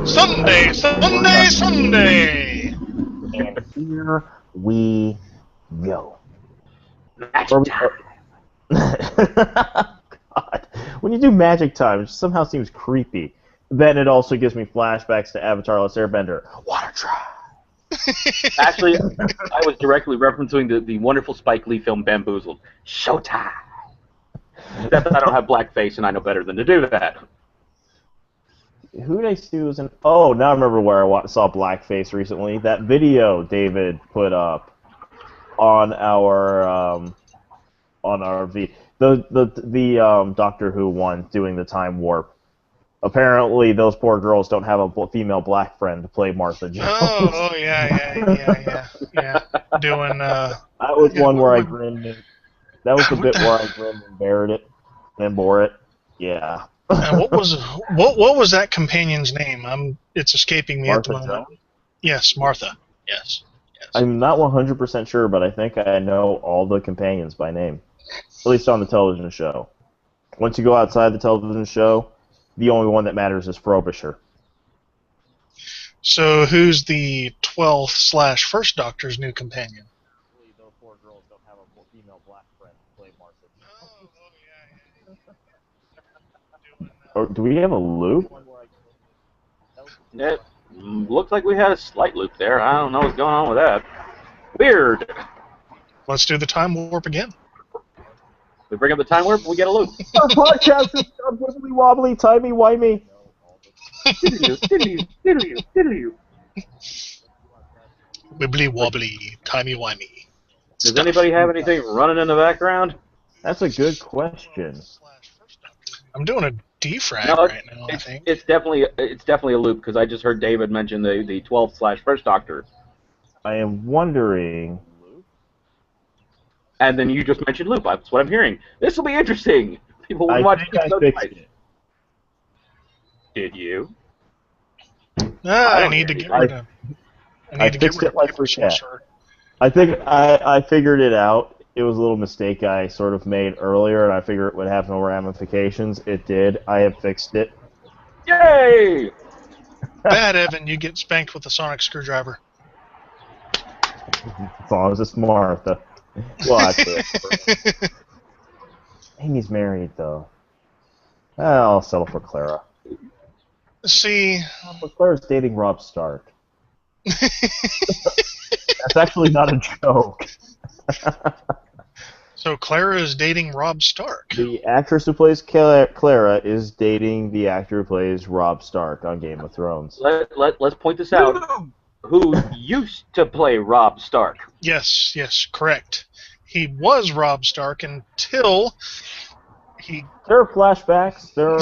Sunday, Sunday, Sunday! And here we go. Magic time. God. When you do magic time, it somehow seems creepy. Then it also gives me flashbacks to Avatar: The Last Airbender. Water tribe. Actually, I was directly referencing the wonderful Spike Lee film Bamboozled. Showtime. Except I don't have blackface, and I know better than to do that. Who did I see was in... Oh, now I remember where I saw blackface recently. That video David put up on our the Doctor Who one doing the time warp. Apparently, those poor girls don't have a female black friend to play Martha Jones. Oh yeah. Doing. That was one where I grinned. That was the bit where I grinned and bared it, and bore it. Yeah. What was that companion's name? It's escaping me Martha at the moment. Jones? Yes, Martha. Yes. I'm not 100% sure, but I think I know all the companions by name, at least on the television show. Once you go outside the television show, the only one that matters is Frobisher. So who's the 12th/First Doctor's new companion? Those poor girls don't have a female black friend to play Martha Jones. Or do we have a loop? It looks like we had a slight loop there. I don't know what's going on with that. Weird. Let's do the time warp again. We bring up the time warp, we get a loop. Our podcast is wibbly wobbly, timey wimey. Wibbly wobbly, timey wimey. Does anybody have anything running in the background? That's a good question. I'm doing a defrag right now, I think. It's definitely a loop because I just heard David mention the 12th/First Doctor. I am wondering. And then you just mentioned loop. That's what I'm hearing. This will be interesting. People will watch I fixed it. Did you? I need to get rid of. I fixed it like for cat. I think I figured it out. It was a little mistake I sort of made earlier, and I figured it would have no ramifications. It did. I have fixed it. Yay! Bad, Evan. You get spanked with a sonic screwdriver. As long as it's Martha. Well, Amy's married, though. I'll settle for Clara. See... But Clara's dating Rob Stark. That's actually not a joke. So Clara is dating Rob Stark. The actress who plays Clara is dating the actor who plays Rob Stark on Game of Thrones. Let's point this out. Who used to play Rob Stark? Yes, correct. He was Rob Stark until he... There are flashbacks. There are...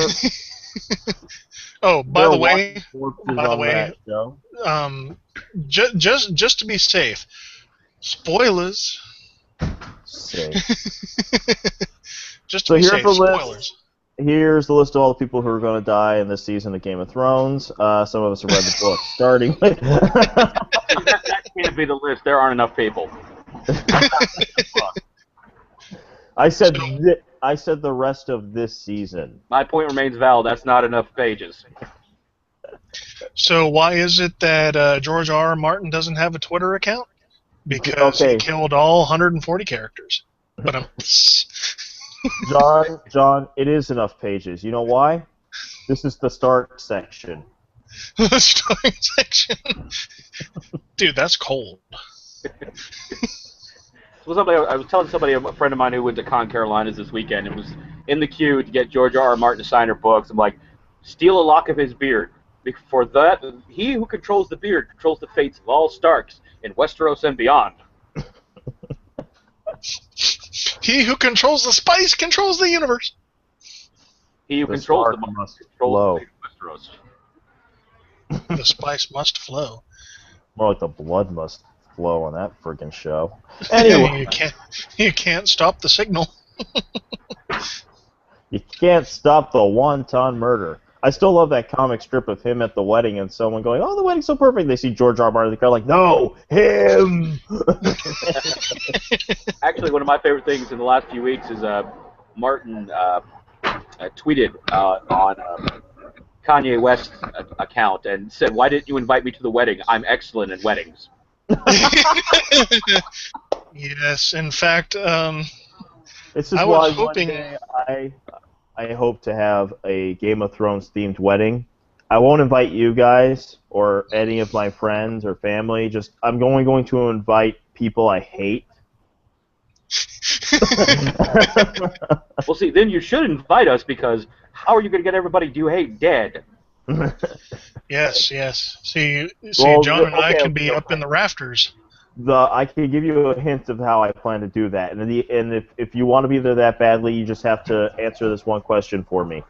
Oh, by the way, just to be safe, spoilers. Just to be safe, spoilers. Here's the list of all the people who are going to die in this season of Game of Thrones. Some of us have read the book, starting with... That can't be the list. There aren't enough people. I said the rest of this season. My point remains valid. That's not enough pages. So why is it that George R. R. Martin doesn't have a Twitter account? Because he killed all 140 characters. But John, it is enough pages. You know why? This is the start section. The start section? Dude, that's cold. I was telling somebody, a friend of mine who went to Con Carolinas this weekend and was in the queue to get George R. R. Martin to sign her books. I'm like, steal a lock of his beard. For that, he who controls the beard controls the fates of all Starks in Westeros and beyond. He who controls the spice controls the universe. He who controls the monk controls the Westeros. The spice must flow. More like the blood must flow on that friggin' show. Anyway, you can't stop the signal. You can't stop the wonton murder. I still love that comic strip of him at the wedding and someone going, "Oh, the wedding's so perfect." They see George R. R. Martin, they're like, "No, him." Actually, one of my favorite things in the last few weeks is Martin tweeted on Kanye West account and said, "Why didn't you invite me to the wedding? I'm excellent in weddings." Yes, in fact, This is I why was hoping. one day I hope to have a Game of Thrones themed wedding. I won't invite you guys or any of my friends or family. Just I'm going to invite people I hate. Well, see, then you should invite us, because how are you going to get everybody you hate dead? Yes, yes. See, Well, John and I okay, can be up in the rafters. I can give you a hint of how I plan to do that, and if you want to be there that badly, you just have to answer this one question for me.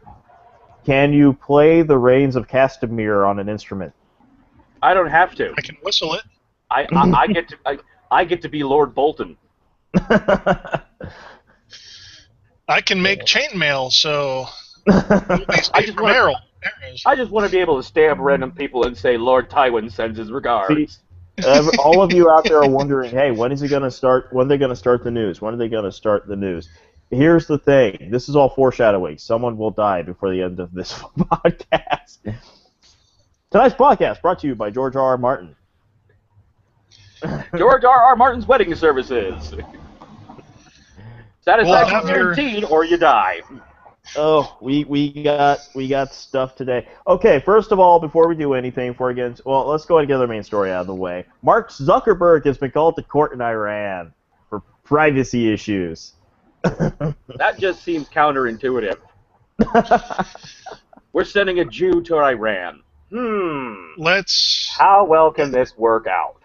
Can you play the Reigns of Castamere on an instrument? I don't have to. I can whistle it. I get to be Lord Bolton. I can make chainmail, so I just want to be able to stab random people and say Lord Tywin sends his regards. See, all of you out there are wondering, hey, when is he going to start? When are they going to start the news? When are they going to start the news? Here's the thing. This is all foreshadowing. Someone will die before the end of this podcast. Tonight's podcast brought to you by George R. R. Martin. George R. R. Martin's wedding services. Satisfaction guaranteed, or you die. Oh, we got stuff today. Okay, first of all, before we do anything, let's go and get the main story out of the way. Mark Zuckerberg has been called to court in Iran for privacy issues. That just seems counterintuitive. We're sending a Jew to Iran. How well can this work out?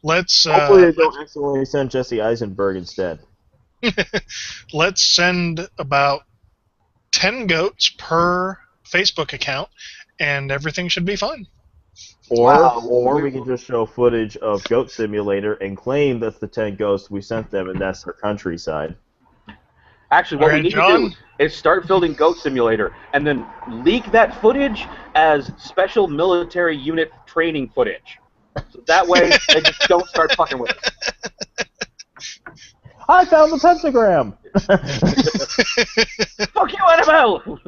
Hopefully they don't accidentally send Jesse Eisenberg instead. Let's send about 10 goats per Facebook account, and everything should be fine. Or we can just show footage of Goat Simulator and claim that's the 10 ghosts we sent them, and that's their countryside. Actually, what we need to do is start building Goat Simulator, and then leak that footage as special military unit training footage. So that way, they just don't start fucking with us. I found the pentagram! Fuck you, Annabelle!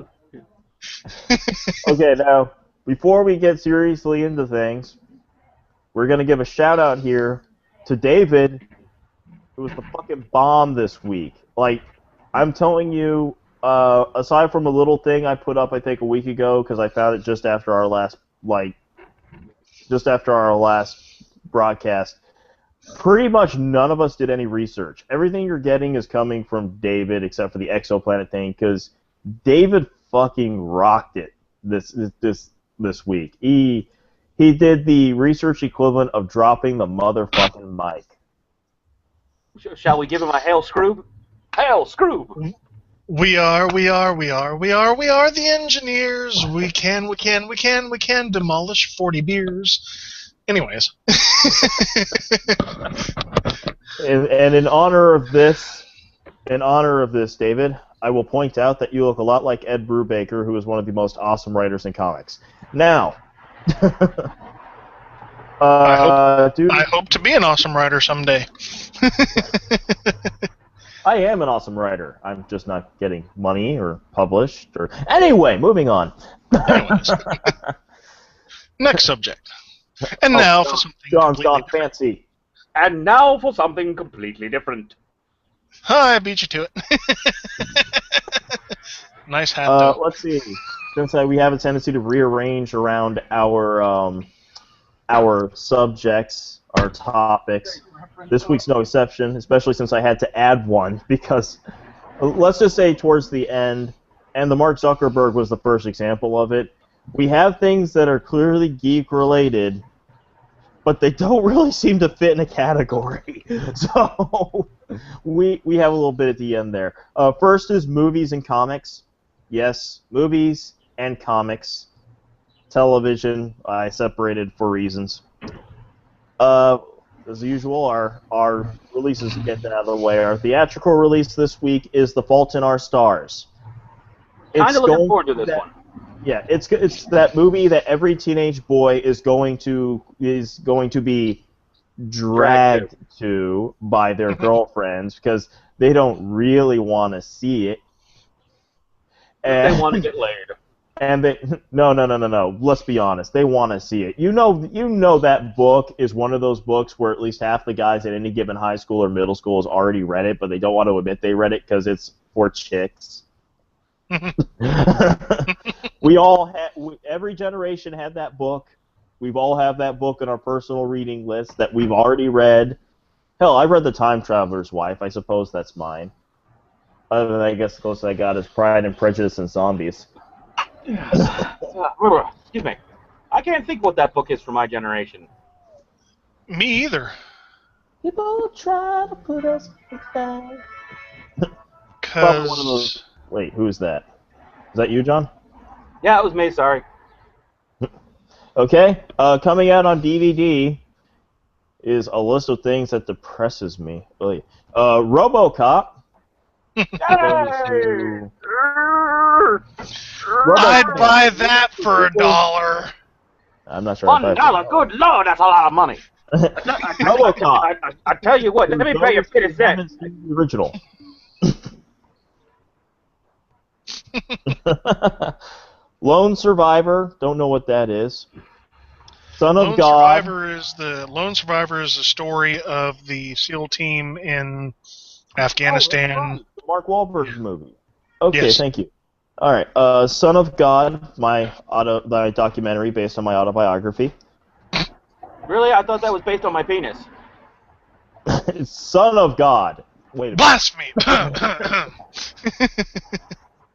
Okay, now, before we get seriously into things, we're going to give a shout-out here to David, who was the fucking bomb this week. Like, I'm telling you, aside from a little thing I put up, I think, a week ago, because I found it just after our last broadcast, pretty much none of us did any research. Everything you're getting is coming from David, except for the exoplanet thing, because David fucking rocked it this week. He did the research equivalent of dropping the motherfucking mic. Shall we give him a hail Scroob? Hail Scroob! We are the engineers. We can demolish 40 beers. Anyways. and in honor of this, David, I will point out that you look a lot like Ed Brubaker, who is one of the most awesome writers in comics. Now, I hope to be an awesome writer someday. I am an awesome writer. I'm just not getting money or published. Anyway, moving on. Anyways. Next subject. And now for something John's gone fancy. And now for something completely different. I beat you to it. Nice hat, though. Let's see. Since we have a tendency to rearrange around our subjects, our topics, this week's no exception, especially since I had to add one, because let's just say towards the end, and the Mark Zuckerberg was the first example of it, we have things that are clearly geek-related, but they don't really seem to fit in a category. So we have a little bit at the end there. First is movies and comics. Yes, movies and comics. Television, I separated for reasons. As usual, our releases to get that out of the way. Our theatrical release this week is The Fault in Our Stars. Kind of looking forward to this one. Yeah, it's that movie that every teenage boy is going to be dragged to by their girlfriends because they don't really want to see it. And they want to get laid. And they no. Let's be honest. They want to see it. You know that book is one of those books where at least half the guys at any given high school or middle school has already read it, but they don't want to admit they read it because it's for chicks. Every generation had that book. We've all have that book in our personal reading list that we've already read. Hell, I read The Time Traveler's Wife. I suppose that's mine. Other than I guess the closest I got is Pride and Prejudice and Zombies. Excuse me. I can't think what that book is for my generation. Me either. People try to put us down. Because... Wait, who's that? Is that you, John? Yeah, it was me, sorry. Okay, coming out on DVD is a list of things that depresses me. RoboCop. I'd buy that for $1. I'm not sure. $1? Good Lord, that's a lot of money. RoboCop. I tell you what, let me pay you 50 cents. The original. Lone Survivor. Don't know what that is. Son of God. Lone Survivor is the story of the SEAL team in Afghanistan. The Mark Wahlberg movie. Okay, yes. Thank you. All right, Son of God, my documentary based on my autobiography. Really? I thought that was based on my penis. Son of God. Wait a minute. Blasphemy!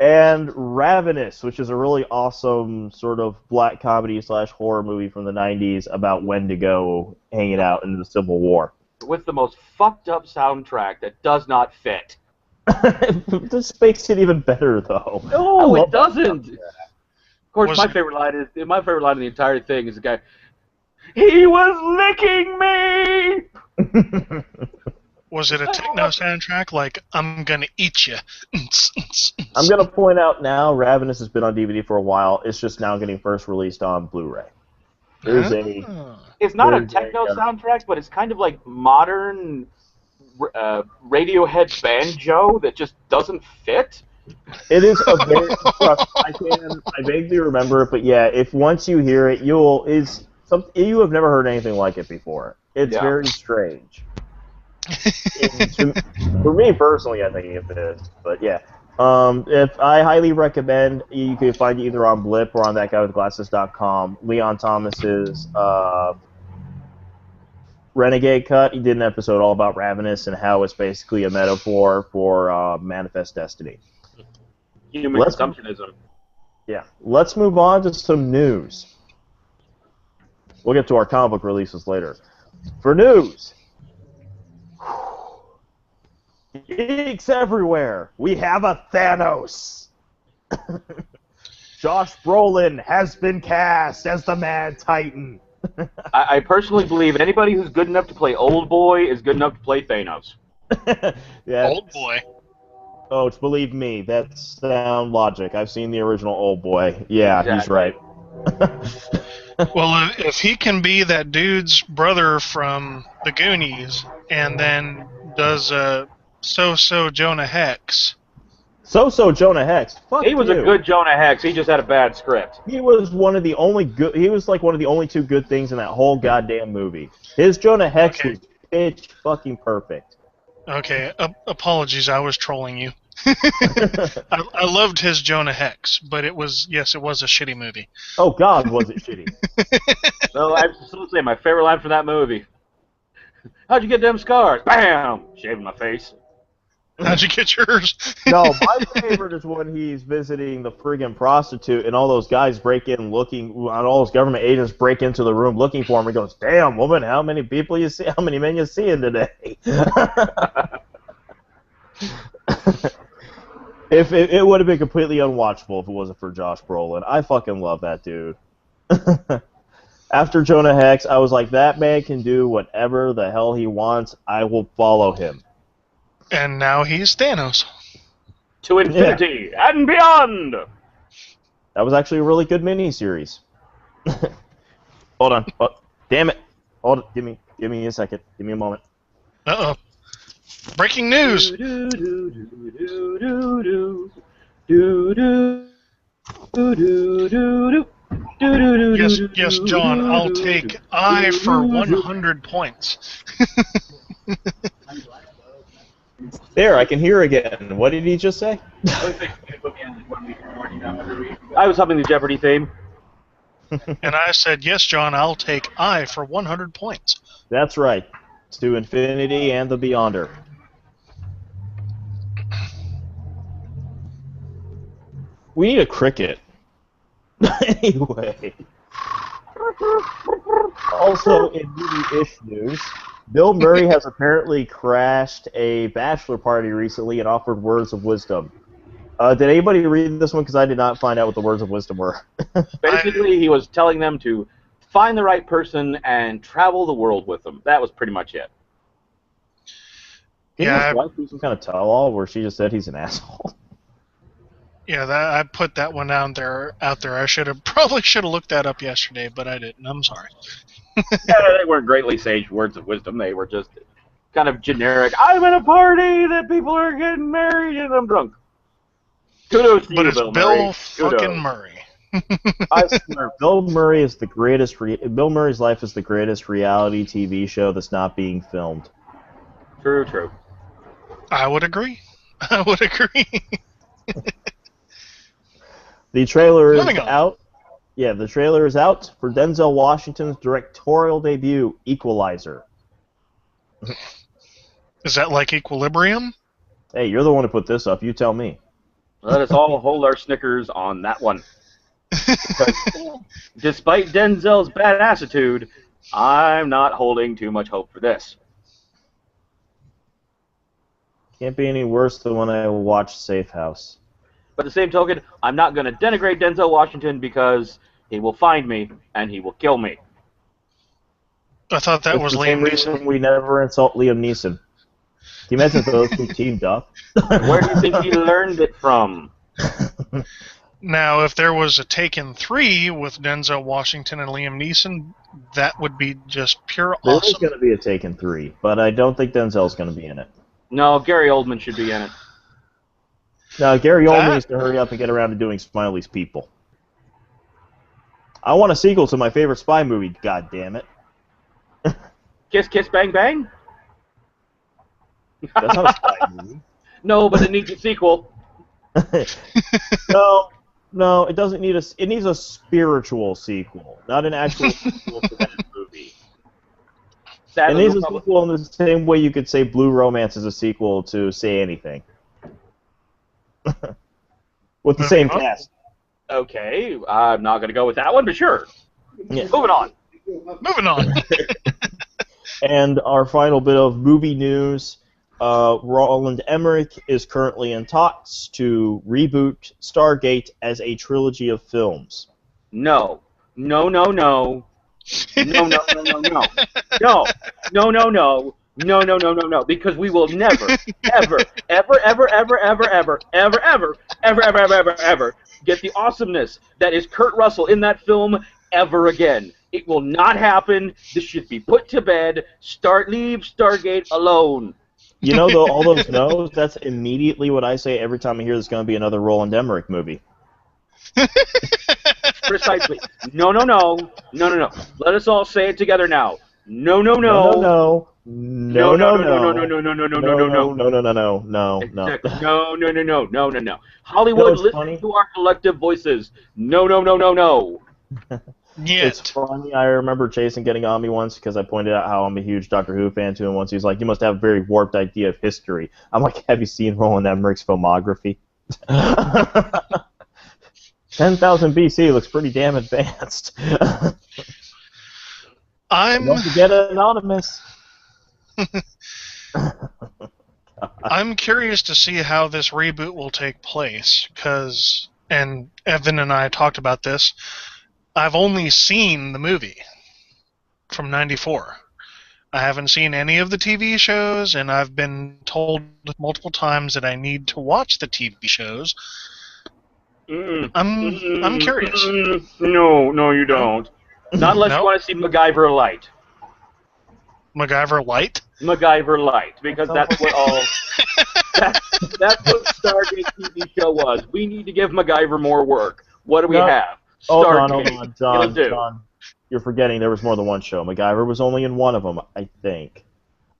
And Ravenous, which is a really awesome sort of black comedy / horror movie from the 90s about Wendigo hanging out in the Civil War. With the most fucked up soundtrack that does not fit. This makes it even better, though. No, it doesn't. Of course, my favorite line in the entire thing is the guy. He was licking me. Was it a techno soundtrack like "I'm gonna eat you"? I'm gonna point out now, Ravenous has been on DVD for a while. It's just now getting first released on Blu-ray. It's not a techno soundtrack, but it's kind of like modern Radiohead banjo that just doesn't fit. It is a very. I vaguely remember it, but yeah, if once you hear it, you have never heard anything like it before. It's very strange. For me personally, I think it is, but yeah. If I highly recommend, you can find it either on Blip or on thatguywithglasses.com. Leon Thomas's Renegade Cut. He did an episode all about Ravenous and how it's basically a metaphor for Manifest Destiny. Human consumptionism. Yeah. Let's move on to some news. We'll get to our comic book releases later. For news. Geeks everywhere. We have a Thanos. Josh Brolin has been cast as the Mad Titan. I personally believe anybody who's good enough to play Old Boy is good enough to play Thanos. Yeah. Old Boy. Oh, believe me, that's sound logic. I've seen the original Old Boy. Yeah, exactly. He's right. Well, if he can be that dude's brother from the Goonies and then does So Jonah Hex. So Jonah Hex. Fuck he was a good Jonah Hex. He just had a bad script. He was one of the only good. He was like one of the only two good things in that whole goddamn movie. His Jonah Hex was pitch fucking perfect. Okay, apologies. I was trolling you. I loved his Jonah Hex, but it was a shitty movie. Oh God, was it shitty? No, I still say my favorite line from that movie. How'd you get them scars? Bam! Shaving my face. How'd you get yours? No, my favorite is when he's visiting the friggin' prostitute and all those guys break in looking, all those government agents break into the room looking for him. He goes, "Damn, woman, how many people you see? How many men you seeing today?" If it would have been completely unwatchable if it wasn't for Josh Brolin. I fucking love that dude. After Jonah Hex, I was like, that man can do whatever the hell he wants. I will follow him. And now he's Thanos. To infinity and beyond! That was actually a really good miniseries. Hold on. Oh, damn it. Hold it. Give me a second. Give me a moment. Uh-oh. Breaking news! Yes, John. I'll take I for 100 points. There, I can hear again. What did he just say? I was humming the Jeopardy theme. And I said, yes, John. I'll take I for 100 points. That's right. To infinity and the beyonder. We need a cricket. Anyway. Also, in movie-ish news, Bill Murray has apparently crashed a bachelor party recently and offered words of wisdom. Did anybody read this one? Because I did not find out what the words of wisdom were. Basically, he was telling them to find the right person and travel the world with them. That was pretty much it. Didn't his wife do some kind of tell-all where she just said he's an asshole? Yeah, I put that one out there. I probably should have looked that up yesterday, but I didn't. I'm sorry. Yeah, they weren't greatly sage words of wisdom. They were just kind of generic. I'm at a party that people are getting married and I'm drunk. Kudos to But you, it's Bill Bill Murray. fucking Murray. I swear, Bill Murray is the greatest. Bill Murray's life is the greatest reality TV show that's not being filmed. True, true. I would agree. The trailer is Moving on. out. Yeah, the trailer is out for Denzel Washington's directorial debut, Equalizer. Is that like Equilibrium? Hey, you're the one who put this up. You tell me. Let us all hold our Snickers on that one. Because despite Denzel's bad attitude, I'm not holding too much hope for this. Can't be any worse than when I watched Safe House. But the same token, I'm not going to denigrate Denzel Washington because he will find me and he will kill me. I thought that That's was the Liam same Neeson. reason we never insult Liam Neeson. Can you imagine if those two teamed up? Where do you think he learned it from? Now, if there was a Taken 3 with Denzel Washington and Liam Neeson, that would be just pure There is awesome. going to be a Taken 3, but I don't think Denzel's going to be in it. No, Gary Oldman should be in it. Now, Gary Oldman That- needs to hurry up and get around to doing Smiley's People. I want a sequel to my favorite spy movie, God damn it. Kiss, kiss, bang, bang? That's not a spy movie. No, but it needs a sequel. No, it doesn't need it needs a spiritual sequel, not an actual sequel to that movie. It Sadly, needs a sequel in the same way you could say Blue Romance is a sequel to Say Anything. With the same cast. Okay, I'm not going to go with that one, but sure. Yeah. Moving on. Moving on. And our final bit of movie news, Roland Emmerich is currently in talks to reboot Stargate as a trilogy of films. No. No, no, no. No, no, no, no, no. No. No, no, no. No, no, no, no, no. Because we will never, ever, ever, ever, ever, ever, ever, ever, ever, ever, ever, ever, ever, ever get the awesomeness that is Kurt Russell in that film ever again. It will not happen. This should be put to bed. Leave Stargate alone. You know, though, all those no's, that's immediately what I say every time I hear there's going to be another Roland Emmerich movie. Precisely. No, no, no. No, no, no. Let us all say it together now. No, no, no. No, no, no, no, no, no, no, no, no, no, no, no, no, no, no, no, no, Exactly. No, no, no, no, no, no, no. Hollywood, listen to our collective voices. No, no, no, no, no. It's funny. I remember Jason getting on me once because I pointed out how I'm a huge Doctor Who fan to him once. He was like, "You must have a very warped idea of history." I'm like, "Have you seen Roland Emmerich's filmography?" 10,000 BC looks pretty damn advanced. Don't forget Anonymous. I'm curious to see how this reboot will take place, and Evan and I talked about this, I've only seen the movie from '94. I haven't seen any of the TV shows, and I've been told multiple times that I need to watch the TV shows. I'm curious. No, you don't. Not unless you want to see MacGyver Light. MacGyver Light? MacGyver Light, because that's what all... that's what Stargate TV show was. We need to give MacGyver more work. What do we No. have? Hold on, Stargate. John. You're forgetting there was more than one show. MacGyver was only in one of them, I think.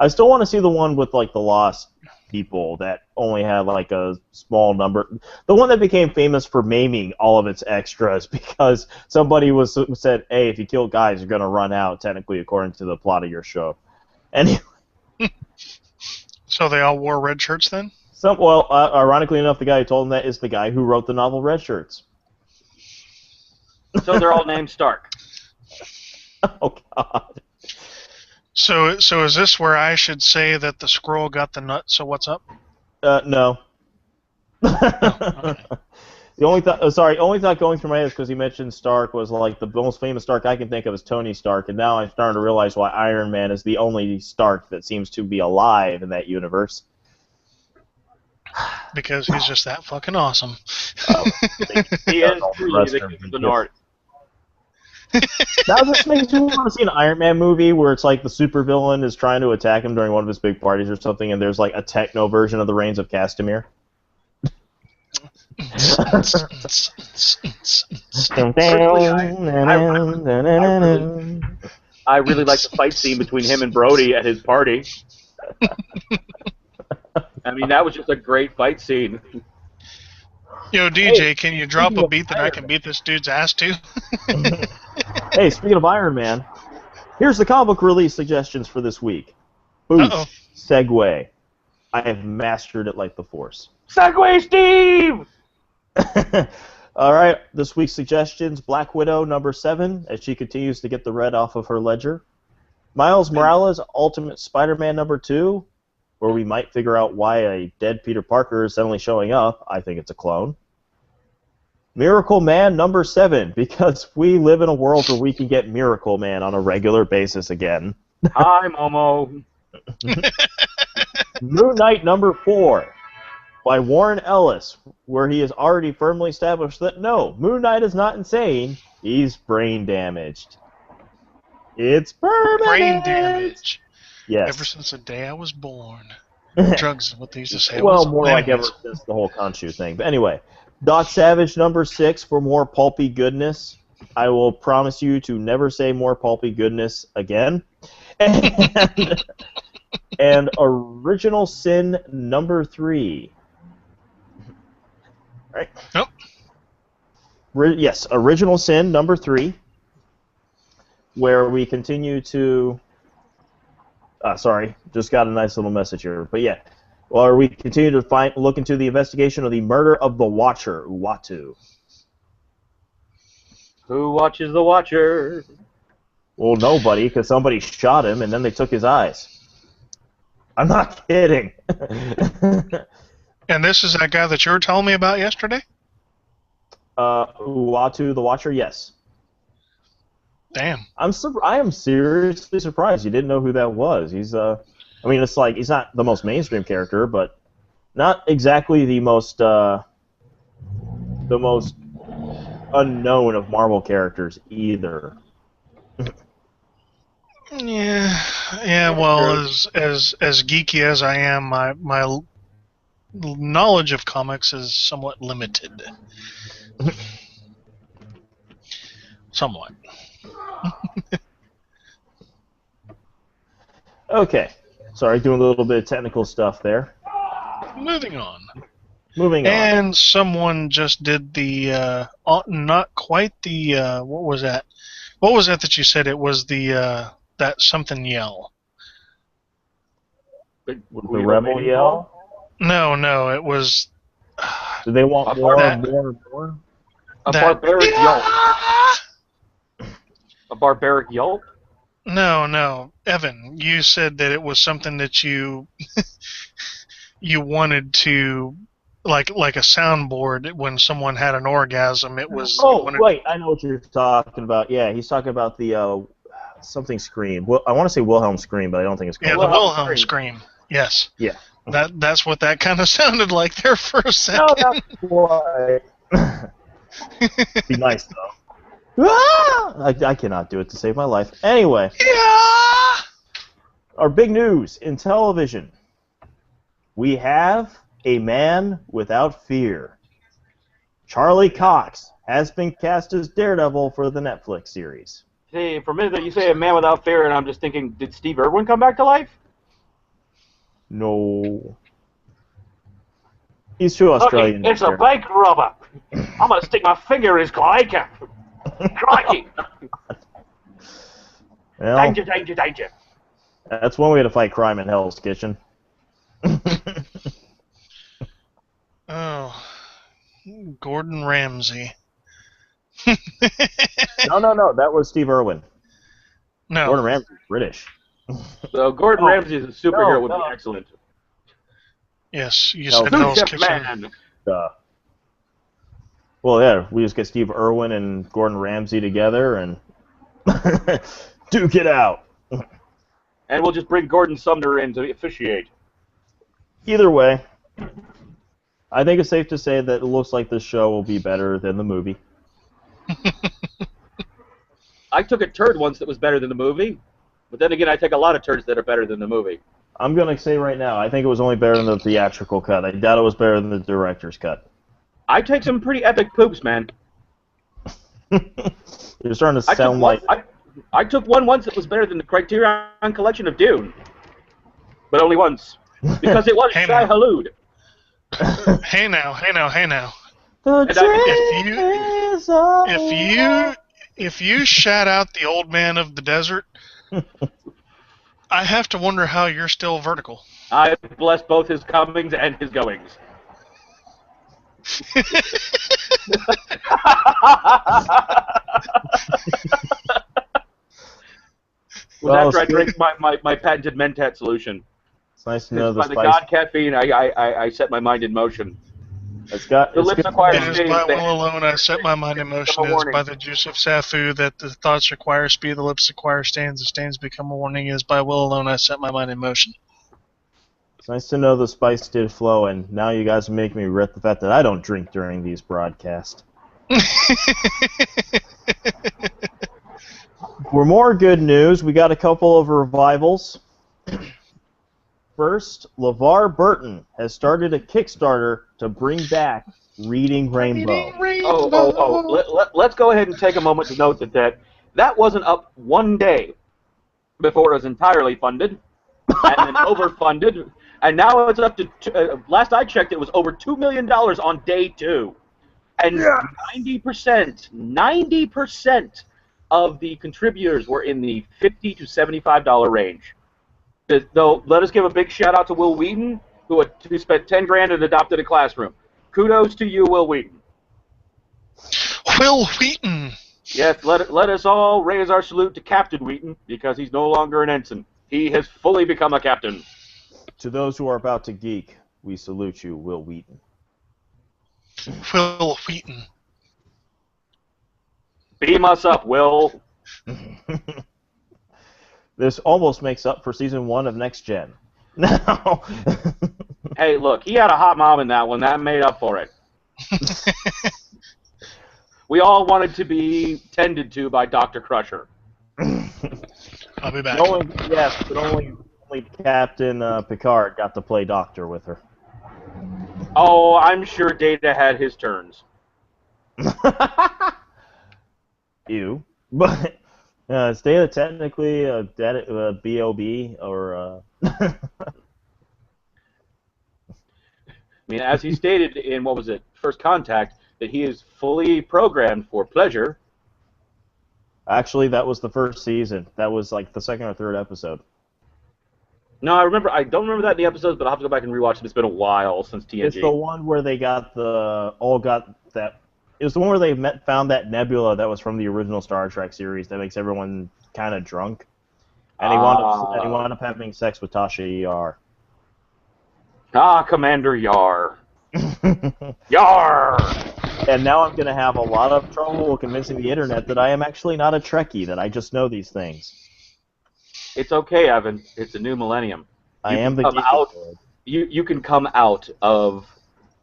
I still want to see the one with like the lost people that only had like a small number. The one that became famous for maiming all of its extras because somebody said, "Hey, if you kill guys, you're gonna run out." Technically, according to the plot of your show. Anyway. So they all wore red shirts then? Ironically enough, the guy who told him that is the guy who wrote the novel Red Shirts. So they're all named Stark. Oh God. So is this where I should say that the Skrull got the nut? So what's up? No. Okay. The only thought going through my head is because he mentioned Stark was like the most famous Stark I can think of is Tony Stark, and now I'm starting to realize why Iron Man is the only Stark that seems to be alive in that universe. Because he's just that fucking awesome. He is truly the king of the North. Now this makes me want to see an Iron Man movie where it's like the supervillain is trying to attack him during one of his big parties or something, and there's like a techno version of the Reigns of Castamere. I really like the fight scene between him and Brody at his party. I mean, that was just a great fight scene. Yo, DJ, can you drop a beat that I can beat this dude's ass to? Hey, speaking of Iron Man, here's the comic book release suggestions for this week. Boost, segue. I have mastered it like the Force. Segway Steve! All right, this week's suggestions: Black Widow #7, as she continues to get the red off of her ledger. Miles Morales, Ultimate Spider-Man #2, where we might figure out why a dead Peter Parker is suddenly showing up. I think it's a clone. Miracle Man #7, because we live in a world where we can get Miracle Man on a regular basis again. Hi, Momo. Moon Knight #4, by Warren Ellis, where he has already firmly established that no, Moon Knight is not insane, he's brain damaged. It's permanent! Brain damage. Yes. Ever since the day I was born. Drugs is what they used to say. Well, more like ever since the whole Khonshu thing. But anyway, Doc Savage #6 for more pulpy goodness. I will promise you to never say more pulpy goodness again. And Original Sin #3. Right? Nope. Yes, Original Sin #3, where we continue to... sorry, just got a nice little message here. But yeah, where we continue to look into the investigation of the murder of the Watcher, Uatu. Who watches the Watcher? Well, nobody, because somebody shot him and then they took his eyes. I'm not kidding. And this is that guy that you were telling me about yesterday? Uatu the Watcher, yes. Damn. I am seriously surprised you didn't know who that was. He's I mean, it's like he's not the most mainstream character, but not exactly the most unknown of Marvel characters either. Yeah. Well, as geeky as I am, my knowledge of comics is somewhat limited. Somewhat. Okay. Sorry, doing a little bit of technical stuff there. Moving on. And someone just did the not quite the what was that? What was that you said? It was the that something yell. The rebel yell? No, it was. Do they want more? A barbaric yelp. A barbaric yelp? No, Evan. You said that it was something that you you wanted to like a soundboard when someone had an orgasm. It was. Oh wait, I know what you're talking about. Yeah, he's talking about the something scream. Well, I want to say Wilhelm scream, but I don't think it's called. Yeah, the Wilhelm scream. Yes. Yeah. That's what that kind of sounded like there for a second. No, not quite. Be nice though. I cannot do it to save my life. Anyway. Yeah. Our big news in television. We have a man without fear. Charlie Cox has been cast as Daredevil for the Netflix series. Hey, for a minute you say a man without fear, and I'm just thinking, did Steve Irwin come back to life? No. He's too Australian. Look, it's a bank robber. I'm going to stick my finger in his cloaca. Crikey. Well, Danger, danger, danger. that's one way to fight crime in Hell's Kitchen. Oh, Gordon Ramsay. No. That was Steve Irwin. No. Gordon Ramsay's British. So Gordon Ramsay as a superhero would be excellent. Yes, you said Hell's Kitchen. Man. Well, yeah, we just get Steve Irwin and Gordon Ramsay together and duke it out. And we'll just bring Gordon Sumner in to officiate. Either way, I think it's safe to say that it looks like this show will be better than the movie. I took a turd once that was better than the movie, but then again, I take a lot of turds that are better than the movie. I'm going to say right now, I think it was only better than the theatrical cut. I doubt it was better than the director's cut. I take some pretty epic poops, man. You're starting to sound like... I took one once that was better than the Criterion Collection of Dune. But only once. Because it was Hey, Shai man. Hulud. Hey now. If you shout out the old man of the desert, I have to wonder how you're still vertical. I bless both his comings and his goings. After I drink my patented Mentat solution. It's nice to know By the god caffeine, I set my mind in motion. The lips acquire It is stains. by will alone I set my mind in motion. It is by the juice of Safu that the thoughts require speed, the lips acquire stains, the stains become a warning. It is by will alone I set my mind in motion. It's nice to know the spice did flow, and now you guys make me regret the fact that I don't drink during these broadcasts. For more good news, we got a couple of revivals. First, LeVar Burton has started a Kickstarter to bring back Reading Rainbow. Let's go ahead and take a moment to note that wasn't up one day before it was entirely funded, and then overfunded, and now it's up to, last I checked, it was over $2 million on day 2. And 90% of the contributors were in the $50 to $75 range. Though, let us give a big shout out to Will Wheaton, who spent $10,000 and adopted a classroom. Kudos to you, Will Wheaton. Will Wheaton! Yes, let us all raise our salute to Captain Wheaton, because he's no longer an ensign. He has fully become a captain. To those who are about to geek, we salute you, Will Wheaton. Will Wheaton. Beam us up, Will. This almost makes up for Season 1 of Next Gen. Now, Hey, look, he had a hot mom in that one. That made up for it. We all wanted to be tended to by Dr. Crusher. I'll be back. but only Captain Picard got to play Doctor with her. Oh, I'm sure Data had his turns. Ew. But is Data technically a B.O.B. or... I mean, as he stated in, what was it, First Contact, that he is fully programmed for pleasure. Actually, that was the first season. That was like the second or third episode. No, I don't remember that in the episodes, but I'll have to go back and rewatch it. It's been a while since TNG. It's the one where they it was the one where they found that nebula that was from the original Star Trek series that makes everyone kind of drunk. And he wound up having sex with Tasha Yar. Ah, Commander Yar. Yar! And now I'm going to have a lot of trouble convincing the internet that I am actually not a Trekkie, that I just know these things. It's okay, Evan. It's a new millennium. I am the geek. You can come out of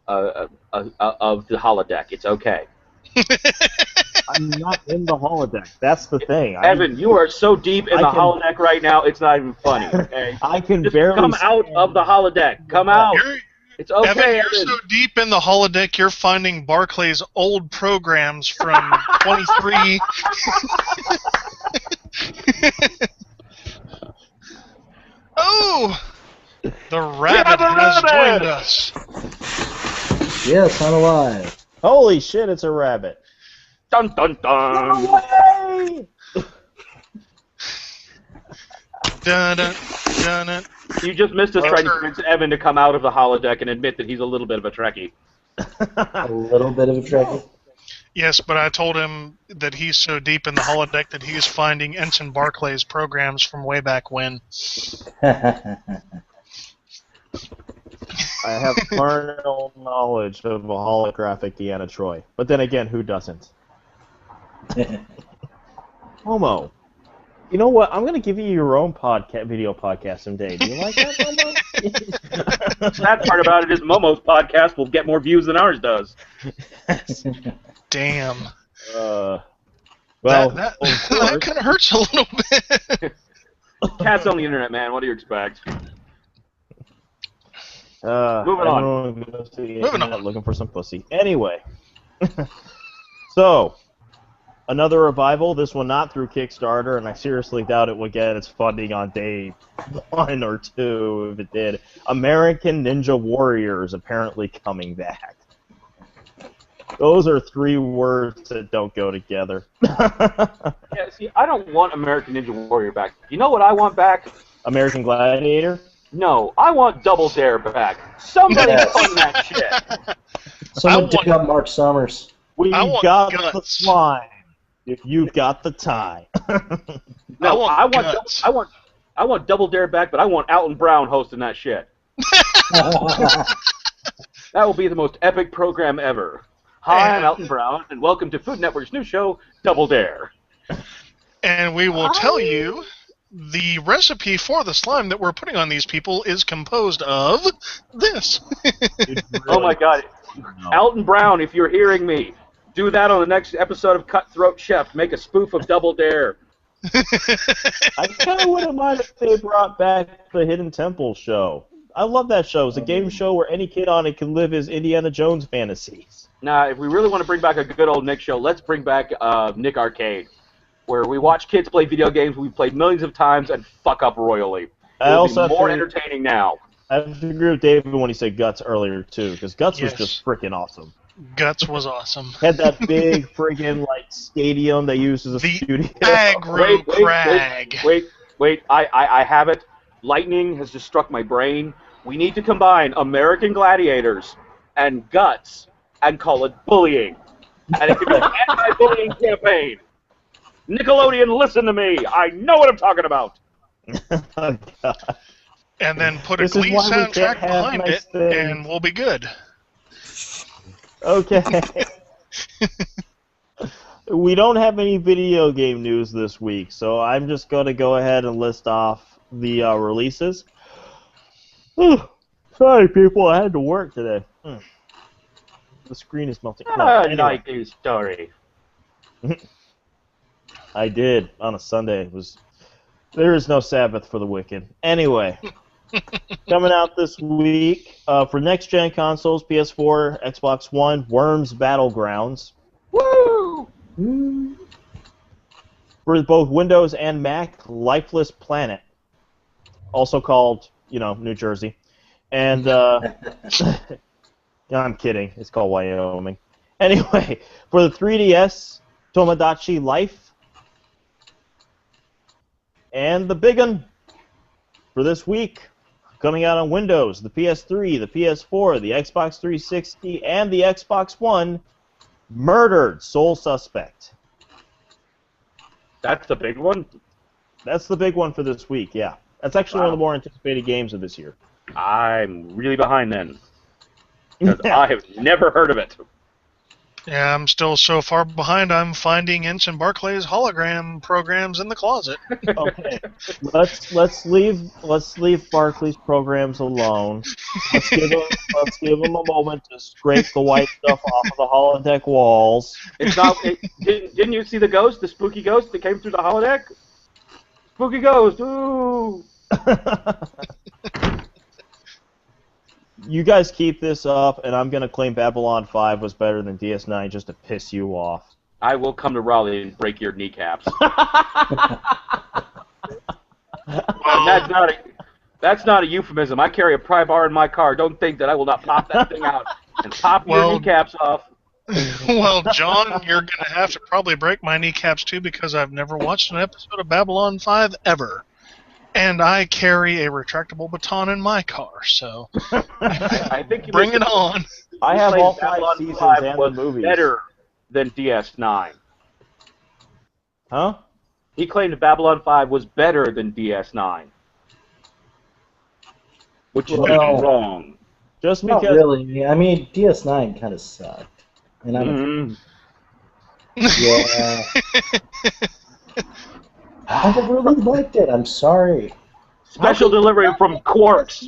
the holodeck. It's okay. I'm not in the holodeck. That's the thing. Evan, you are so deep in the holodeck right now, it's not even funny. Okay? I can Just barely come out of the holodeck. Come out. It's okay, Evan, you're Evan. so deep in the holodeck, you're finding Barclay's old programs from 23. Oh! The rabbit has joined us. Yes, I'm alive. Holy shit, it's a rabbit. Dun dun dun. Away! Dun dun dun dun. You just missed us trying to convince Evan to come out of the holodeck and admit that he's a little bit of a Trekkie. A little bit of a Trekkie. Yes, but I told him that he's so deep in the holodeck that he's finding Ensign Barclay's programs from way back when. I have carnal knowledge of a holographic Deanna Troi. But then again, who doesn't? Homo. You know what? I'm going to give you your own video podcast someday. Do you like that, Momo? The sad part about it is Momo's podcast will get more views than ours does. Damn. Well, that kind of hurts a little bit. Cats on the internet, man. What do you expect? Moving on. Moving on. Looking for some pussy. Anyway. So, another revival. This one not through Kickstarter, and I seriously doubt it would get its funding on day 1 or 2 if it did. American Ninja Warriors apparently coming back. Those are 3 words that don't go together. Yeah, see, I don't want American Ninja Warrior back. You know what I want back? American Gladiator? No, I want Double Dare back. Somebody fund that shit. Someone dig up Mark Summers. We've got the slime. If you've got the time. No, I want Double Dare back, but I want Alton Brown hosting that shit. That will be the most epic program ever. Hi, I'm Alton Brown, and welcome to Food Network's new show, Double Dare. And we will tell you the recipe for the slime that we're putting on these people is composed of this. Oh my god. Alton Brown, if you're hearing me, do that on the next episode of Cutthroat Chef. Make a spoof of Double Dare. I kind of wouldn't mind if they brought back the Hidden Temple show. I love that show. It's a game show where any kid on it can live his Indiana Jones fantasies. Now, if we really want to bring back a good old Nick show, let's bring back Nick Arcade, where we watch kids play video games we've played millions of times and fuck up royally. It'll be more entertaining now. I have to agree with David when he said Guts earlier, too, because Guts was just freaking awesome. Guts was awesome. Had that big friggin' stadium they used as a studio. Aggro Crag. Wait, I have it. Lightning has just struck my brain. We need to combine American Gladiators and Guts and call it bullying. And it could be an anti-bullying campaign. Nickelodeon, listen to me. I know what I'm talking about. Oh, God. And then put a Glee soundtrack behind it, and we'll be good. Okay. We don't have any video game news this week, so I'm just going to go ahead and list off the releases. Sorry, people, I had to work today. The screen is melting. Like this story. I did on a Sunday. There is no Sabbath for the wicked. Anyway, coming out this week for next-gen consoles, PS4, Xbox One, Worms Battlegrounds. Woo! For both Windows and Mac, Lifeless Planet, also called, New Jersey. And, I'm kidding. It's called Wyoming. Anyway, for the 3DS, Tomodachi Life. And the big one for this week, coming out on Windows, the PS3, the PS4, the Xbox 360, and the Xbox One, Murdered Soul Suspect. That's the big one? That's the big one for this week, yeah. That's actually one of the more anticipated games of this year. I'm really behind then. Because I have never heard of it. Yeah, I'm still so far behind. I'm finding Ensign Barclay's hologram programs in the closet. Okay, let's leave Barclay's programs alone. Let's give them a moment to scrape the white stuff off of the holodeck walls. It's not. Didn't you see the ghost, the spooky ghost that came through the holodeck? Spooky ghost. Ooh. You guys keep this up, and I'm going to claim Babylon 5 was better than DS9 just to piss you off. I will come to Raleigh and break your kneecaps. That's not a euphemism. I carry a pry bar in my car. Don't think that I will not pop that thing out and pop your kneecaps off. Well, John, you're going to have to probably break my kneecaps too because I've never watched an episode of Babylon 5 ever. And I carry a retractable baton in my car, so I think you bring it on. I have all 5 Babylon seasons 5 and was the movies. better than DS9. Huh? He claimed that Babylon 5 was better than DS9. Which is wrong. Just Not because... really. I mean, DS9 kind of sucked. And I'm yeah. I really liked it. I'm sorry. Special delivery from Quarks.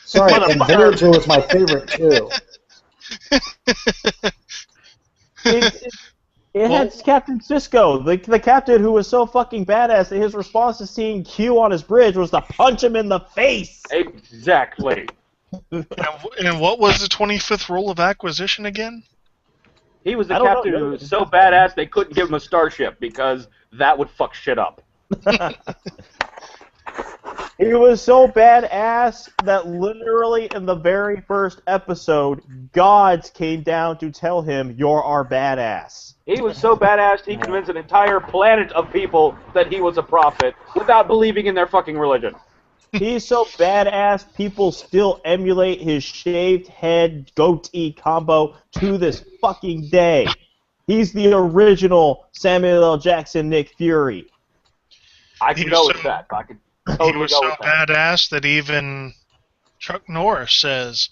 Sorry, and Voyager was my favorite too. It had Captain Sisko, the captain who was so fucking badass that his response to seeing Q on his bridge was to punch him in the face. Exactly. And what was the 25th rule of acquisition again? He was the captain who was so badass they couldn't give him a starship because that would fuck shit up. He was so badass that literally in the very first episode, gods came down to tell him, "You're our badass." He was so badass he convinced an entire planet of people that he was a prophet without believing in their fucking religion. He's so badass, people still emulate his shaved head goatee combo to this fucking day. He's the original Samuel L. Jackson Nick Fury. I can go with that. I can totally He was go so with that. badass that even Chuck Norris says,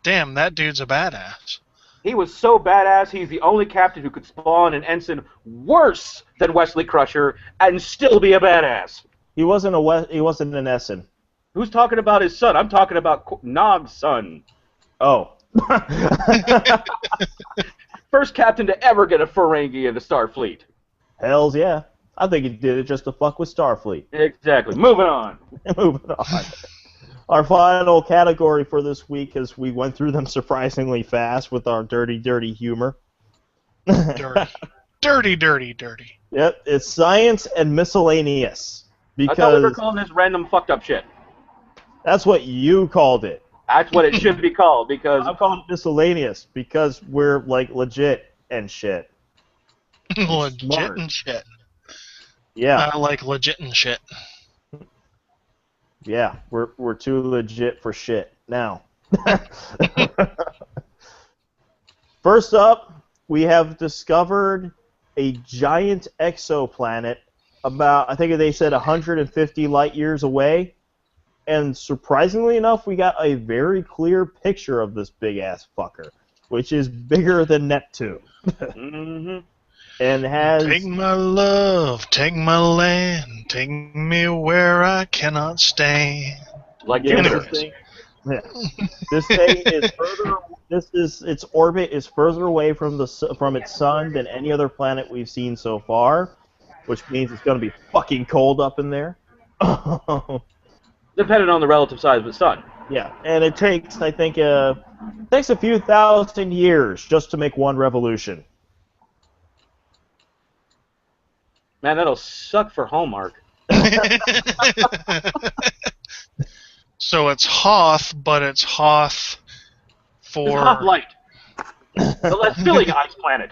"Damn, that dude's a badass." He was so badass, he's the only captain who could spawn an ensign worse than Wesley Crusher and still be a badass. He wasn't an Essen. Who's talking about his son? I'm talking about Nog's son. Oh. First captain to ever get a Ferengi in the Starfleet. Hells yeah. I think he did it just to fuck with Starfleet. Exactly. Moving on. Moving on. Our final category for this week, as we went through them surprisingly fast with our dirty, dirty humor. Dirty. Yep, it's science and miscellaneous. I thought we were Because calling this random fucked up shit. that's what you called it. That's what it should be called because I'm calling it miscellaneous because we're like legit and shit. Legit Smart. and shit. Yeah, I like legit and shit. yeah, we're too legit for shit now. First up, we have discovered a giant exoplanet about, I think they said 150 light years away. And surprisingly enough, we got a very clear picture of this big-ass fucker, which is bigger than Neptune. mm-hmm. And has... Take my love, take my land, take me where I cannot stay. Like Yeah, Jupiter. this thing is further. Its orbit is further away from its sun than any other planet we've seen so far, which means it's going to be fucking cold up in there. Depending on the relative size of the sun. Yeah, and it takes, I think, takes a few thousand years just to make one revolution. Man, that'll suck for Hallmark. So it's Hoth, but it's Hoth It's for... hot light. The less filling ice planet.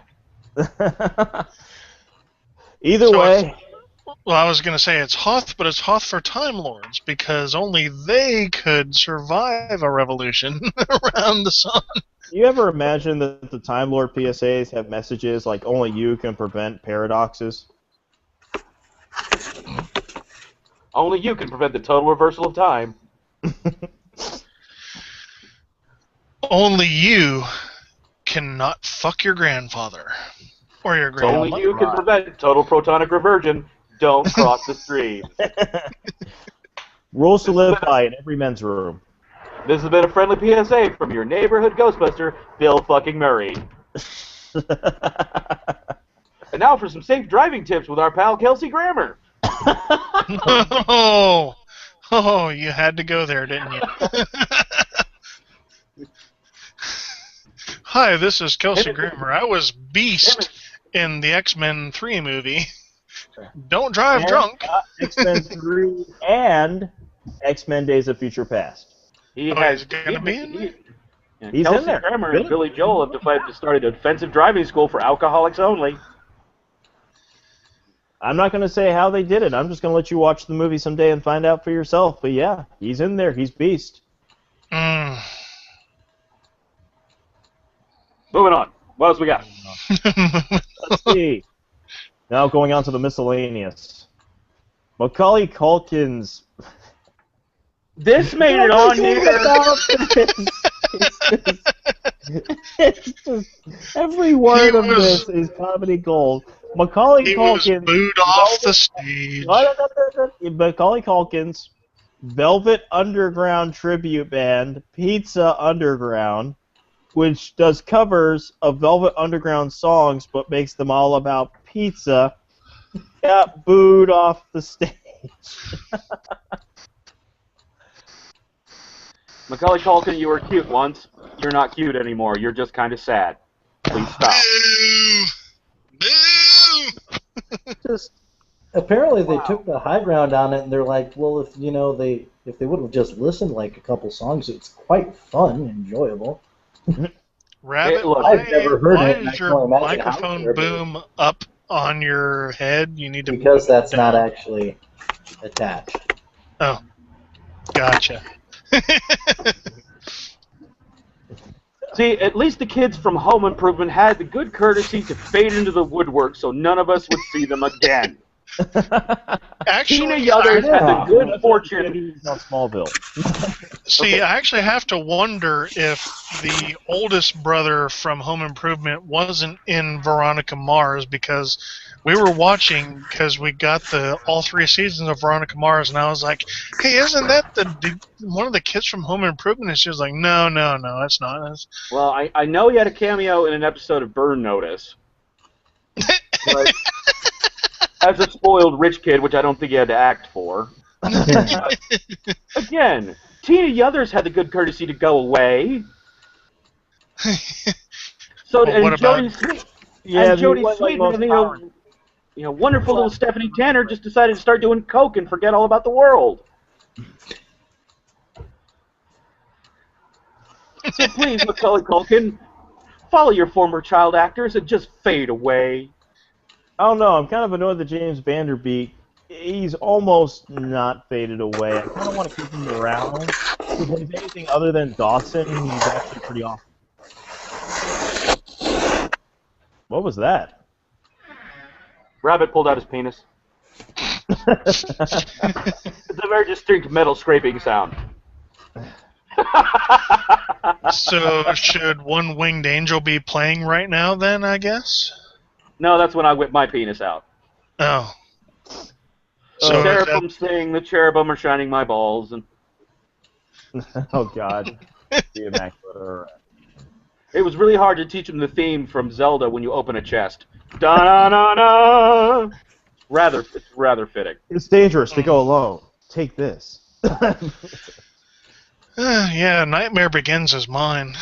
Either So way, Well, I was going to say it's Hoth, but it's Hoth for Time Lords, because only they could survive a revolution around the sun. you ever imagine that the Time Lord PSAs have messages like only you can prevent paradoxes? Only you can prevent the total reversal of time. Only you cannot fuck your grandfather. Or your grandmother. Only you can prevent total protonic reversion. Don't cross the stream. Rules to live by in every men's room. This has been a friendly PSA from your neighborhood Ghostbuster, Bill fucking Murray. And now for some safe driving tips with our pal Kelsey Grammer. Oh, you had to go there, didn't you? Hi, this is Kelsey Him and- Grammer. I was Beast in the X-Men 3 movie. Don't drive And, drunk. X-Men 3 and X-Men Days of Future Past. He Oh, has he's gonna be in there? He's Kelsey in there. Grammer Good. and Billy Joel have decided to start a defensive driving school for alcoholics only. I'm not going to say how they did it. I'm just going to let you watch the movie someday and find out for yourself. But yeah, he's in there. He's Beast. Mm. Moving on. What else we got? Let's see. Now going on to the miscellaneous. Macaulay Culkin's. This made it on here. It's just, every word of was- this is comedy gold. Macaulay He was Culkin. booed off the stage. Macaulay Culkin's Velvet Underground tribute band, Pizza Underground, which does covers of Velvet Underground songs but makes them all about pizza, got booed off the stage. Macaulay Culkin, you were cute once. You're not cute anymore. You're just kind of sad. Please stop. Boo! Boo! Just Apparently, they took the high ground on it, and they're like, well, if they would have just listened like a couple songs, it's quite fun, enjoyable. Rabbit, look, why, I've never heard why it, and I is can your only imagine how microphone terrible. boom up on your head? You need to Because move it that's not down. actually attached. Oh, gotcha. See, at least the kids from Home Improvement had the good courtesy to fade into the woodwork so none of us would see them again. Tina Actually, Yothers had the Yeah. good fortune. on Smallville. see, I actually have to wonder if the oldest brother from Home Improvement wasn't in Veronica Mars, because we were watching because we got all 3 seasons of Veronica Mars, and I was like, "Hey, isn't that the one of the kids from Home Improvement?" And she was like, "No, it's not." It's, Well, I know he had a cameo in an episode of Burn Notice. But as a spoiled rich kid, which I don't think he had to act for. Again, Tina Yothers had the good courtesy to go away. So Well, what and Jodie about- Sweet Yeah, and Jodie like Sweet, most wonderful little Stephanie Tanner just decided to start doing coke and forget all about the world. So please, Macaulay Culkin, follow your former child actors and just fade away. I don't know. I'm kind of annoyed that James Vanderbeek, he's almost not faded away. I kind of want to keep him around. If he's anything other than Dawson, he's actually pretty awesome. What was that? Rabbit pulled out his penis. It's a very distinct metal scraping sound. so should One Winged Angel be playing right now? Then I guess. No, that's when I whip my penis out. Oh. The So is that- cherubim sing, the cherubim are shining my balls, and Oh, God. The Immaculate. it was really hard to teach him the theme from Zelda when you open a chest. Da-na-na-na! It's rather fitting. It's dangerous to go alone. Take this. yeah, Nightmare Begins is mine.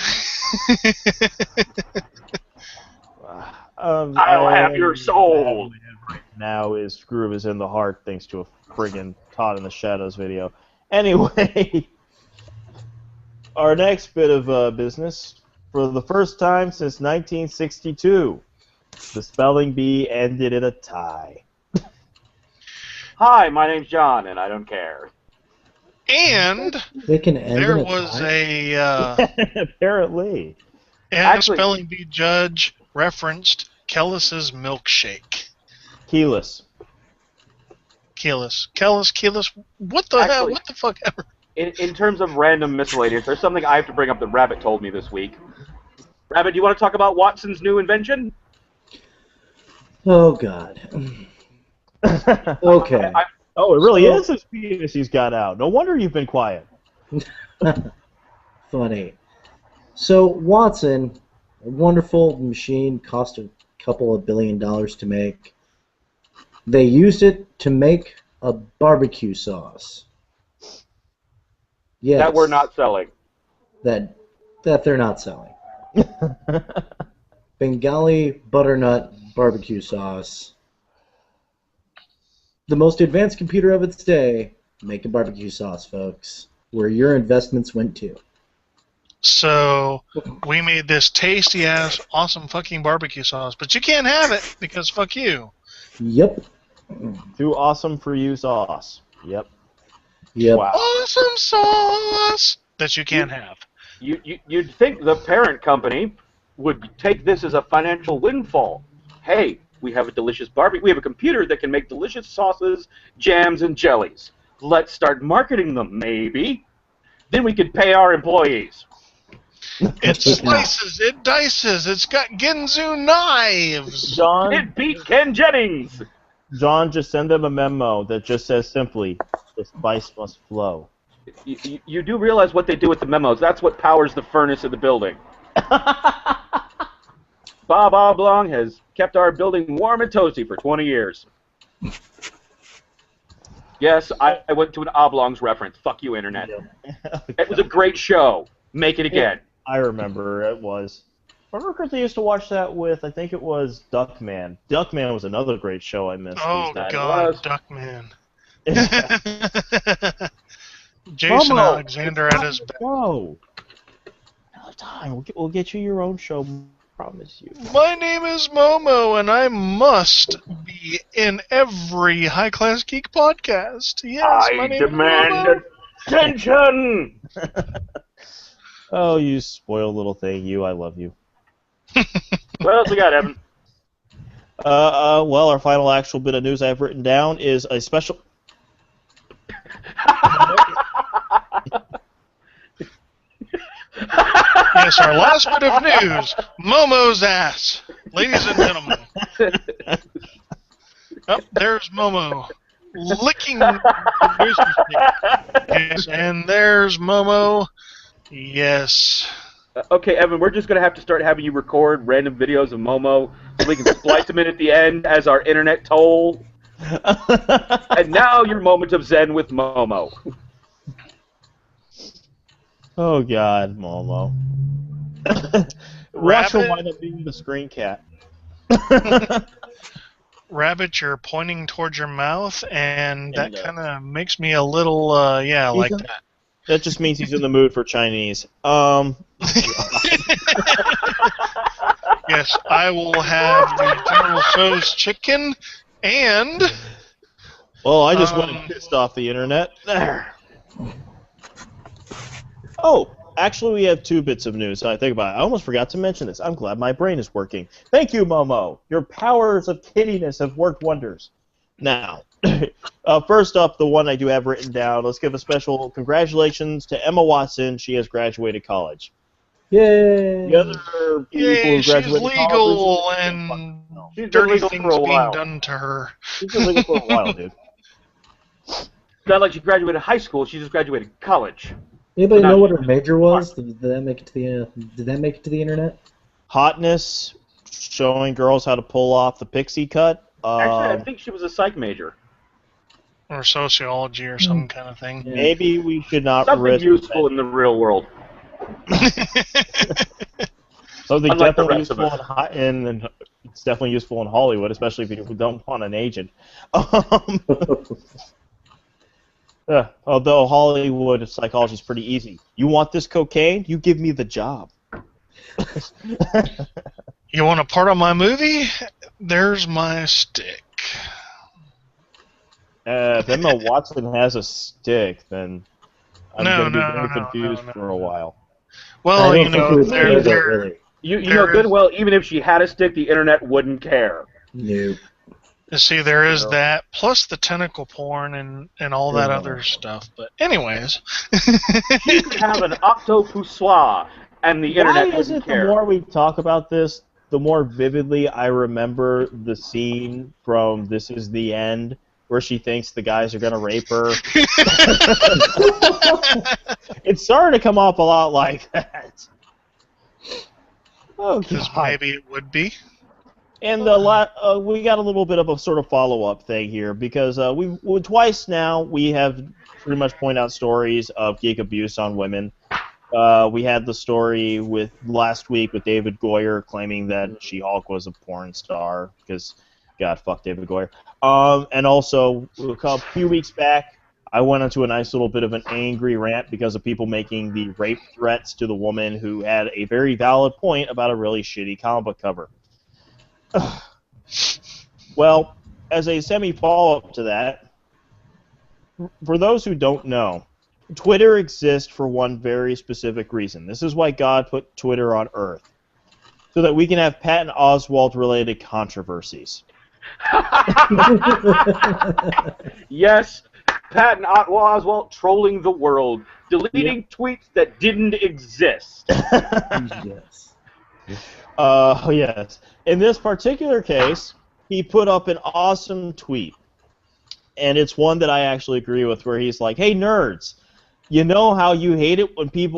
I'll have your soul. Right now is Groove is in the Heart, thanks to a friggin' Todd in the Shadows video. Anyway, our next bit of business. For the first time since 1962, the spelling bee ended in a tie. Hi, my name's John, and I don't care. And They can end there in a was tie? Apparently. Actually- spelling bee judge referenced Kellis's milkshake. Keyless. Kellis. What the hell? Actually- What the fuck ever? In terms of random miscellaneous, there's something I have to bring up that Rabbit told me this week. Rabbit, do you want to talk about Watson's new invention? Oh, God. Okay. Oh, it really is his penis he's got out. No wonder you've been quiet. Funny. So, Watson, a wonderful machine, cost a couple of $1 billion to make. They used it to make a barbecue sauce. Yes. That we're not selling. That they're not selling. Bengali butternut barbecue sauce. The most advanced computer of its day, making barbecue sauce, folks. Where your investments went to. So we made this tasty ass, awesome fucking barbecue sauce, but you can't have it because fuck you. Yep. Too awesome for you sauce. Yep. Yep. Wow. Awesome sauce that you can't have. You'd think the parent company would take this as a financial windfall. Hey, we have a delicious barbecue. We have a computer that can make delicious sauces, jams, and jellies. Let's start marketing them, maybe. Then we could pay our employees. It slices, it dices, it's got Ginzu knives. John, It beat Ken Jennings. John, just send them a memo that just says simply, "The spice must flow." You do realize what they do with the memos. That's what powers the furnace of the building. Bob Oblong has kept our building warm and toasty for 20 years. Yes, I went to an Oblongs reference. Fuck you, Internet. It was a great show. Make it again. I remember it was. Remember they used to watch that with, I think it was Duckman. Duckman was another great show I missed. Oh, these days. God, Duckman. Jason Momo, Alexander at his back. Whoa. Another time. We'll get you your own show. Promise you. My name is Momo, and I must be in every High Class Geek podcast. Yes, my I name is demand Momo. attention! Oh, you spoiled little thing. You, I love you. What else we got, Evan? Well, our final actual bit of news I've written down is a special... Yes, our last bit of news, Momo's ass. Ladies and gentlemen. Oh, there's Momo. Licking the producer's stick. Yes, and there's Momo. Yes. Okay, Evan, we're just going to have to start having you record random videos of Momo so we can splice them in at the end as our internet toll. And now your moment of zen with Momo. Oh, God, Momo. Watch her wind up being the screen cat. Rabbit, you're pointing towards your mouth, and that kind of makes me a little, yeah, like that. That just means he's in the mood for Chinese. Yes, I will have the General Tso's chicken, and... Well, I just went and pissed off the internet. There. Oh, actually, we have two bits of news. I think about it. I almost forgot to mention this. I'm glad my brain is working. Thank you, Momo. Your powers of kiddiness have worked wonders. Now, first up, the one I do have written down. Let's give a special congratulations to Emma Watson. She has graduated college. Yay! The other people who she's graduated legal college, and She's been dirty legal things for a being while. done to her. She's been legal for a while, dude. It's not like she graduated high school, she just graduated college. Anybody know what her major was? Did that make it to the Did that make it to the internet? Hotness, showing girls how to pull off the pixie cut. Actually, I think she was a psych major. Or sociology or some kind of thing. Maybe we should not Something risk useful in the real world. something Unlike the definitely rest of useful us. and it's definitely useful in Hollywood, especially if you don't want an agent. Although Hollywood psychology is pretty easy. You want this cocaine? You give me the job. You want a part of my movie? There's my stick. If Emma Watson has a stick, then I'm going to be very confused no. for a while. Well, I you don't think it know, was they're, either, really. You know good well, even if she had a stick, the internet wouldn't care. Nope. you see, there is that, plus the tentacle porn and all that other stuff. But anyways. She could have an octopoussoir, and the internet Why is wouldn't it care. the more we talk about this, the more vividly I remember the scene from This Is the End, where she thinks the guys are going to rape her. It's starting to come off a lot like that. Oh, Because God. maybe it would be. And we got a little bit of a sort of follow-up thing here, because twice now we have pretty much pointed out stories of geek abuse on women. we had the story with last week with David Goyer claiming that She-Hulk was a porn star because, God, fuck David Goyer. And also, a few weeks back, I went into a nice little bit of an angry rant because of people making the rape threats to the woman who had a very valid point about a really shitty comic book cover. Well, as a semi-follow-up to that, for those who don't know, Twitter exists for one very specific reason. This is why God put Twitter on Earth, so that we can have Patton Oswalt-related controversies. Yes, Patton Oswalt trolling the world, deleting tweets that didn't exist. Yes. Yes. In this particular case, he put up an awesome tweet, and it's one that I actually agree with, where he's like, "Hey nerds, you know how you hate it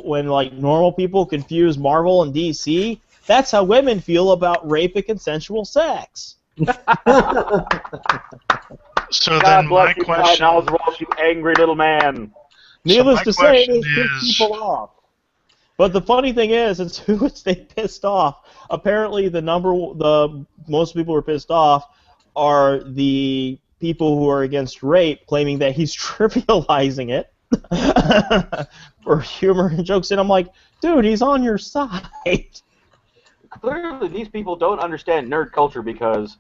when like normal people confuse Marvel and DC? That's how women feel about rape and consensual sex." So God then my bless you, question, Patton Oswalt, you angry little man. Needless my to say, question it pissed is- people off. But the funny thing is, it's who they pissed off. Apparently, the most people who are pissed off are the people who are against rape, claiming that he's trivializing it for humor and jokes. And I'm like, dude, he's on your side. Clearly, these people don't understand nerd culture because,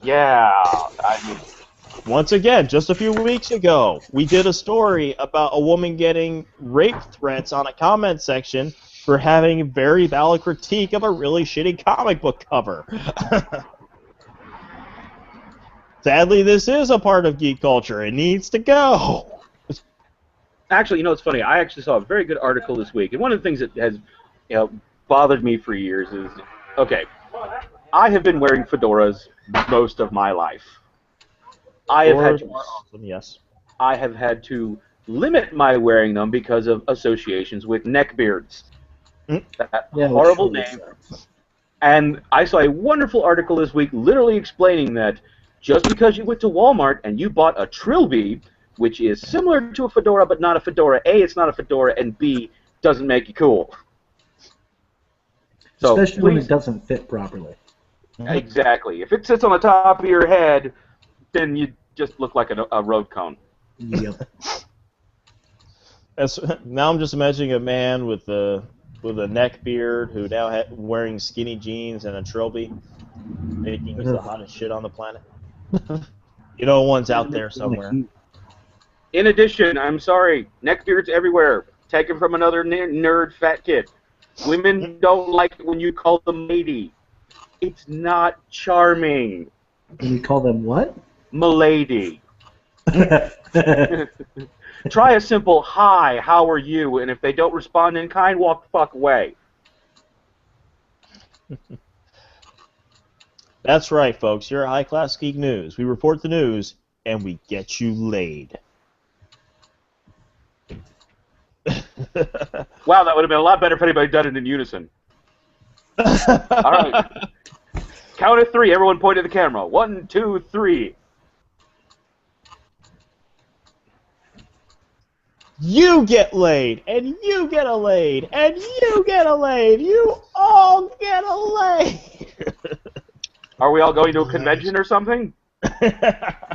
yeah, I mean, Once again, just a few weeks ago, we did a story about a woman getting rape threats on a comment section for having a very valid critique of a really shitty comic book cover. Sadly, this is a part of geek culture. It needs to go. actually, it's funny. I actually saw a very good article this week, and one of the things that has, bothered me for years is, okay, I have been wearing fedoras most of my life. I have had to limit my wearing them because of associations with neckbeards. That horrible name. And I saw a wonderful article this week literally explaining that just because you went to Walmart and you bought a trilby, which is similar to a fedora but not a fedora, A, it's not a fedora, and B, doesn't make you cool. So Especially when it doesn't fit properly. Exactly. If it sits on the top of your head, then you just look like a road cone. Yep. Now I'm just imagining a man with a neck beard who now wearing skinny jeans and a trilby, thinking he's the hottest shit on the planet. One's out there somewhere. In addition, I'm sorry, neckbeards everywhere. Taken from another nerd fat kid. Women don't like it when you call them lady. It's not charming. And you call them what? Milady. Try a simple hi, how are you? And if they don't respond in kind, walk the fuck away. That's right, folks. Here at Class Geek News, we report the news and we get you laid. Wow, that would have been a lot better if anybody had done it in unison. All right. Count of three. Everyone point at the camera. 1, 2, 3. You get laid, and you get a laid, and you get a laid. You all get a laid. Are we all going to a convention or something?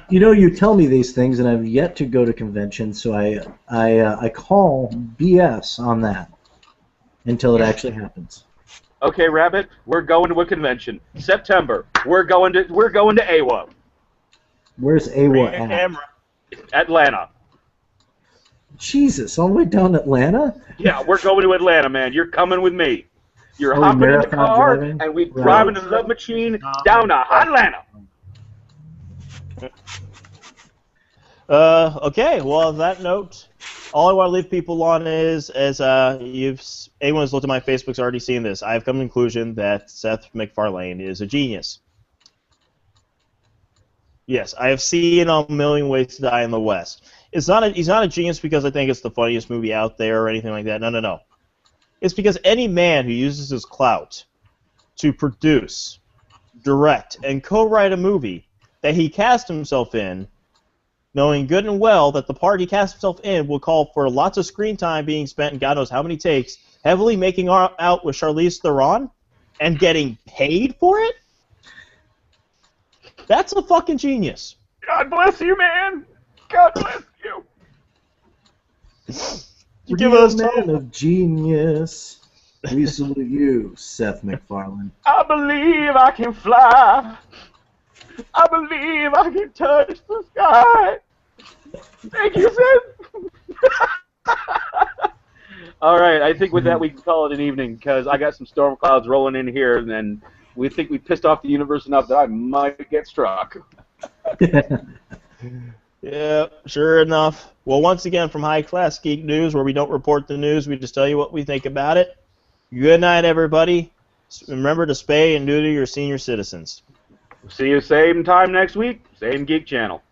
You tell me these things, and I've yet to go to convention, so I call BS on that until it actually happens. Okay, Rabbit, we're going to a convention. September, we're going to AWA. Where's AWA at? Atlanta. Jesus, all the way down to Atlanta? Yeah, we're going to Atlanta, man. You're coming with me. You're Oh, hopping in the marathon car, driving? and we Right. driving the love machine down to Atlanta. Okay, well, on that note, all I want to leave people on is, anyone who's looked at my Facebook's already seen this, I've come to the conclusion that Seth MacFarlane is a genius. Yes, I have seen A Million Ways to Die in the West. He's not a genius because I think it's the funniest movie out there or anything like that. No. It's because any man who uses his clout to produce, direct, and co-write a movie that he cast himself in knowing good and well that the part he cast himself in would call for lots of screen time being spent in God knows how many takes, heavily making out with Charlize Theron, and getting paid for it? That's a fucking genius. God bless you, man. God bless you. You give Real us man of genius. We salute you, Seth MacFarlane. I believe I can fly. I believe I can touch the sky. Thank you, Seth. All right, I think with that we can call it an evening because I got some storm clouds rolling in here, and then we think we pissed off the universe enough that I might get struck. Yeah, sure enough. Well, once again, from Class Geek News, where we don't report the news, we just tell you what we think about it. Good night, everybody. Remember to spay and neuter your senior citizens. See you same time next week, same Geek Channel.